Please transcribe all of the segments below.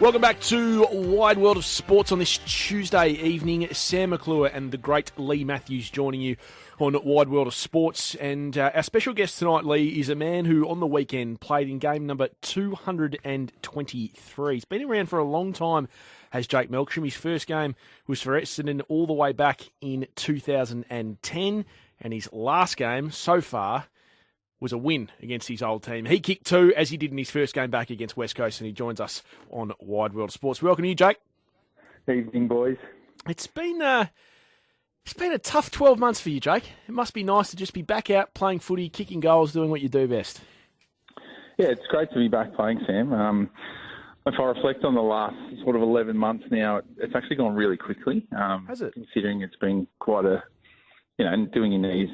Welcome back to Wide World of Sports on this Tuesday evening. Sam McClure and the great Lee Matthews joining you on Wide World of Sports. And our special guest tonight, Lee, is a man who on the weekend played in game number 223. He's been around for a long time, has Jake Melksham. His first game was for Essendon all the way back in 2010. And his last game so far was a win against his old team. He kicked 2, as he did in his first game back against West Coast, and he joins us on Wide World of Sports. Welcome to you, Jake. Evening, boys. It's been a tough 12 months for you, Jake. It must be nice to just be back out playing footy, kicking goals, doing what you do best. Yeah, it's great to be back playing, Sam. If I reflect on the last sort of 11 months now, it's actually gone really quickly. Has it? Considering it's been quite and doing your knees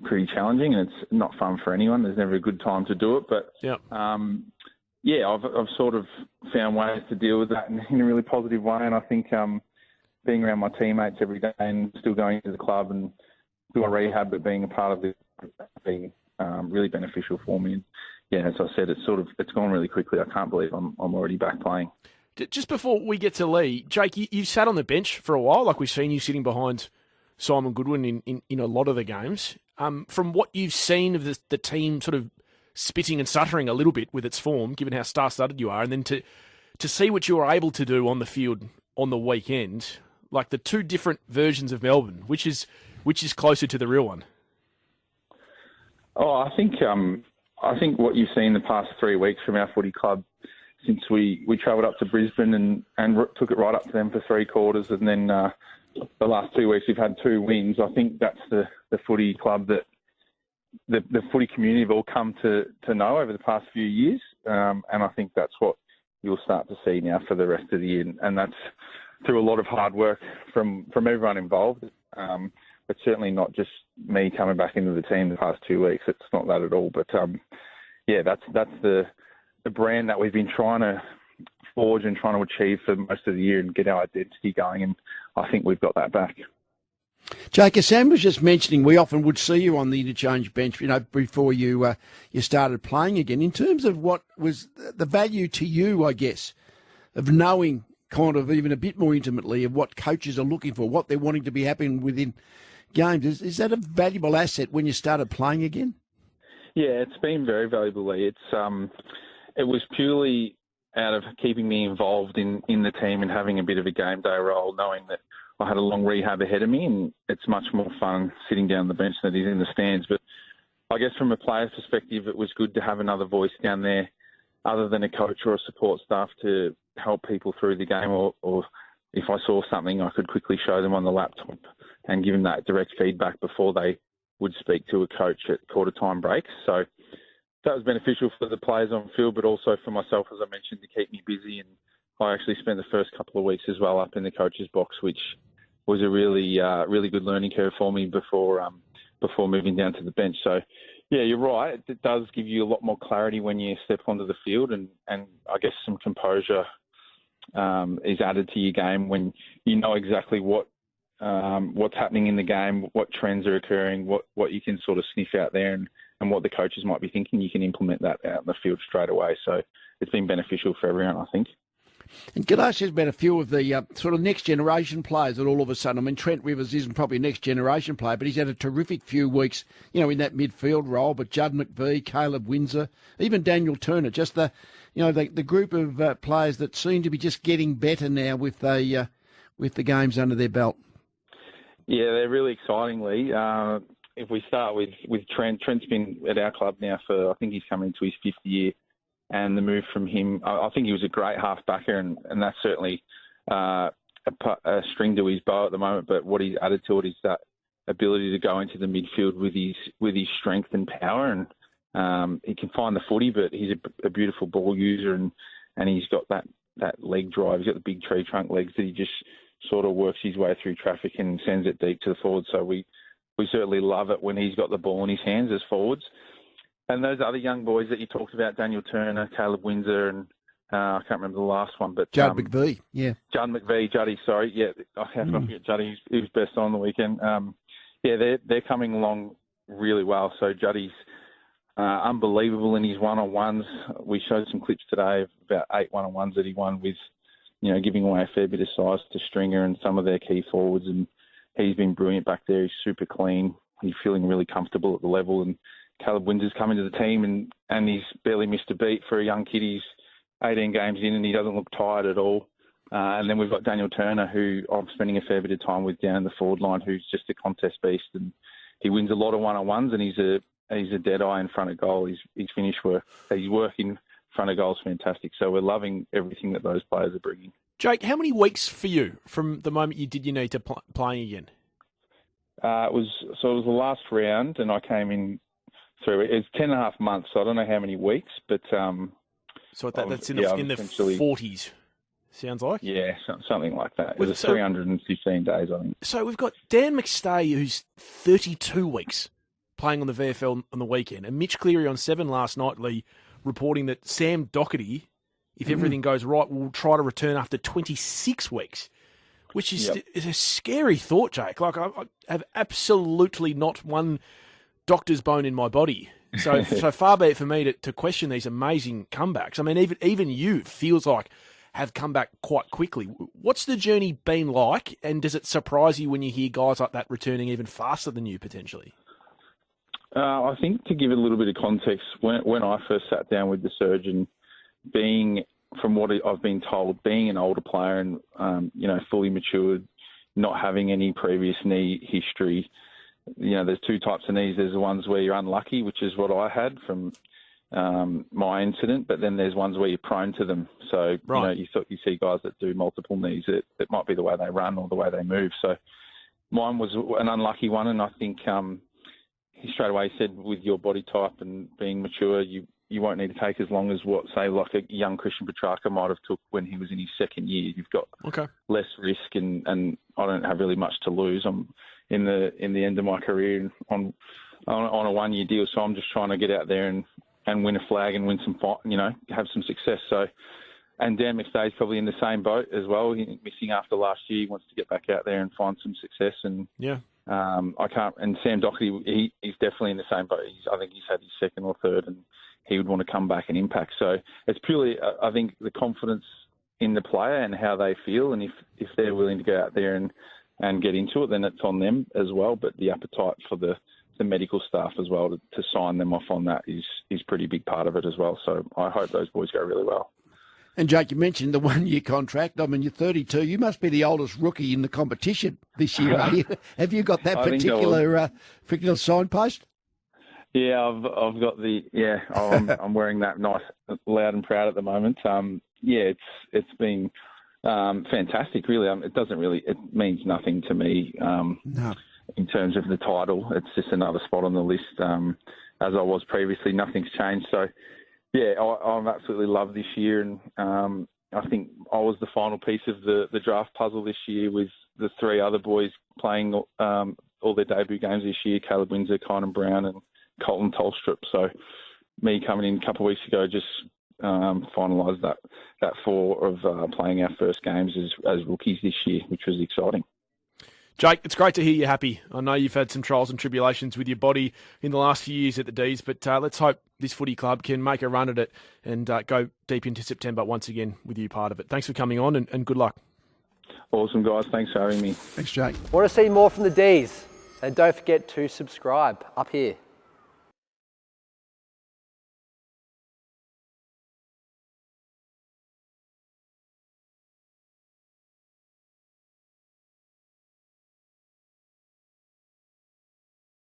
pretty challenging, and it's not fun for anyone. There's never a good time to do it, but yep. I've sort of found ways to deal with that in a really positive way, and I think being around my teammates every day and still going to the club and doing rehab, but being a part of it, being really beneficial for me. And yeah, as I said, it's gone really quickly. I can't believe I'm already back playing. Just before we get to Lee, Jake, you've sat on the bench for a while, like we've seen you sitting behind Simon Goodwin in a lot of the games. From what you've seen of the team sort of spitting and stuttering a little bit with its form, given how star-studded you are, and then to see what you were able to do on the field on the weekend, like the two different versions of Melbourne, which is closer to the real one? Oh, I think what you've seen the past 3 weeks from our footy club, since we travelled up to Brisbane and took it right up to them for 3 quarters, and then the last 2 weeks we've had 2 wins. I think that's the footy club that the footy community have all come to know over the past few years, and I think that's what you'll start to see now for the rest of the year, and that's through a lot of hard work from everyone involved, but certainly not just me coming back into the team the past 2 weeks. It's not that at all, but that's the brand that we've been trying to forge and trying to achieve for most of the year and get our identity going, and I think we've got that back. Jake, as Sam was just mentioning, we often would see you on the interchange bench, before you started playing again. In terms of what was the value to you, I guess, of knowing kind of even a bit more intimately of what coaches are looking for, what they're wanting to be happening within games, is that a valuable asset when you started playing again? Yeah, it's been very valuable, Lee. It was purely out of keeping me involved in the team and having a bit of a game day role, knowing that I had a long rehab ahead of me, and it's much more fun sitting down the bench than it is in the stands. But I guess from a player's perspective, it was good to have another voice down there other than a coach or a support staff to help people through the game, or if I saw something, I could quickly show them on the laptop and give them that direct feedback before they would speak to a coach at quarter-time breaks. So that was beneficial for the players on field, but also for myself, as I mentioned, to keep me busy. And I actually spent the first couple of weeks as well up in the coach's box, which was a really good learning curve for me before moving down to the bench. So, yeah, you're right. It does give you a lot more clarity when you step onto the field, and I guess some composure is added to your game when you know exactly what's happening in the game, what trends are occurring, what you can sort of sniff out there, and what the coaches might be thinking. You can implement that out in the field straight away. So it's been beneficial for everyone, I think. And Gadash has been a few of the sort of next generation players that all of a sudden, Trent Rivers isn't probably a next generation player, but he's had a terrific few weeks, in that midfield role. But Judd McVie, Caleb Windsor, even Daniel Turner, just the group of players that seem to be just getting better now with the games under their belt. Yeah, they're really exciting, Lee. If we start with Trent, Trent's been at our club now for, I think he's coming into his 5th year. And the move from him, I think he was a great half-backer, and that's certainly a string to his bow at the moment. But what he's added to it is that ability to go into the midfield with his strength and power. And he can find the footy, but he's a beautiful ball user, and he's got that leg drive. He's got the big tree trunk legs that he just sort of works his way through traffic and sends it deep to the forward. So we certainly love it when he's got the ball in his hands as forwards. And those other young boys that you talked about, Daniel Turner, Caleb Windsor, and I can't remember the last one, but Judd McVie, yeah. Juddy, sorry. Yeah, I can't forget Juddy. He was best on the weekend. They're coming along really well. So Juddy's unbelievable in his one-on-ones. We showed some clips today of about 8 one-on-ones that he won with, giving away a fair bit of size to Stringer and some of their key forwards, and he's been brilliant back there. He's super clean. He's feeling really comfortable at the level, and Caleb Windsor's come into the team and he's barely missed a beat for a young kid. He's 18 games in and he doesn't look tired at all. And then we've got Daniel Turner, who I'm spending a fair bit of time with down the forward line, who's just a contest beast, and he wins a lot of one-on-ones, and he's a dead eye in front of goal. His finish work, his work in front of goal is fantastic. So we're loving everything that those players are bringing. Jake, how many weeks for you from the moment you did your knee to playing again? It was the last round, and I came in through. It's 10.5 months, so I don't know how many weeks, but so that's in the 40s. Sounds like? Yeah, something like that. It was 315 days, I think. So we've got Dan McStay, who's 32 weeks playing on the VFL on the weekend, and Mitch Cleary on 7 last night, Lee, reporting that Sam Doherty, if everything goes right, will try to return after 26 weeks, which is a scary thought, Jake. Like, I have absolutely not one doctor's bone in my body. So far be it for me to question these amazing comebacks. I mean, even you, it feels like, have come back quite quickly. What's the journey been like, and does it surprise you when you hear guys like that returning even faster than you, potentially? I think to give it a little bit of context, when I first sat down with the surgeon, from what I've been told, being an older player and, fully matured, not having any previous knee history, there's 2 types of knees. There's the ones where you're unlucky, which is what I had from my incident, but then there's ones where you're prone to them. So, right. You see guys that do multiple knees. It might be the way they run or the way they move. So mine was an unlucky one, and I think he straight away said, with your body type and being mature, you won't need to take as long as what, say, like a young Christian Petrarca might have took when he was in his second year. You've got less risk, and I don't have really much to lose. I'm in the end of my career on a 1-year deal, so I'm just trying to get out there and win a flag and win some, have some success. So, and Dan McStay's probably in the same boat as well. He's missing after last year. He wants to get back out there and find some success. And I can't. And Sam Doherty, he's definitely in the same boat. I think he's had his second or third, and he would want to come back and impact. So it's purely, I think, the confidence in the player and how they feel, and if they're willing to go out there and get into it, then it's on them as well. But the appetite for the medical staff as well to sign them off on that is pretty big part of it as well. So I hope those boys go really well. And Jake, you mentioned the 1-year contract. I mean, you're 32. You must be the oldest rookie in the competition this year, are you? Have you got that particular signpost? Yeah, I've got I'm wearing that nice, loud and proud at the moment. It's been fantastic. Really, it means nothing to me. No. In terms of the title, it's just another spot on the list. As I was previously, nothing's changed. So, I've absolutely loved this year, and I think I was the final piece of the draft puzzle this year, with the 3 other boys playing all their debut games this year: Caleb Windsor, Kynan Brown, and Colton Tolstrup. So, me coming in a couple of weeks ago just finalised that 4 of playing our first games as rookies this year, which was exciting. Jake, it's great to hear you're happy. I know you've had some trials and tribulations with your body in the last few years at the D's, but let's hope this footy club can make a run at it and go deep into September once again with you part of it. Thanks for coming on, and good luck. Awesome, guys. Thanks for having me. Thanks, Jake. Want to see more from the D's? Then don't forget to subscribe up here.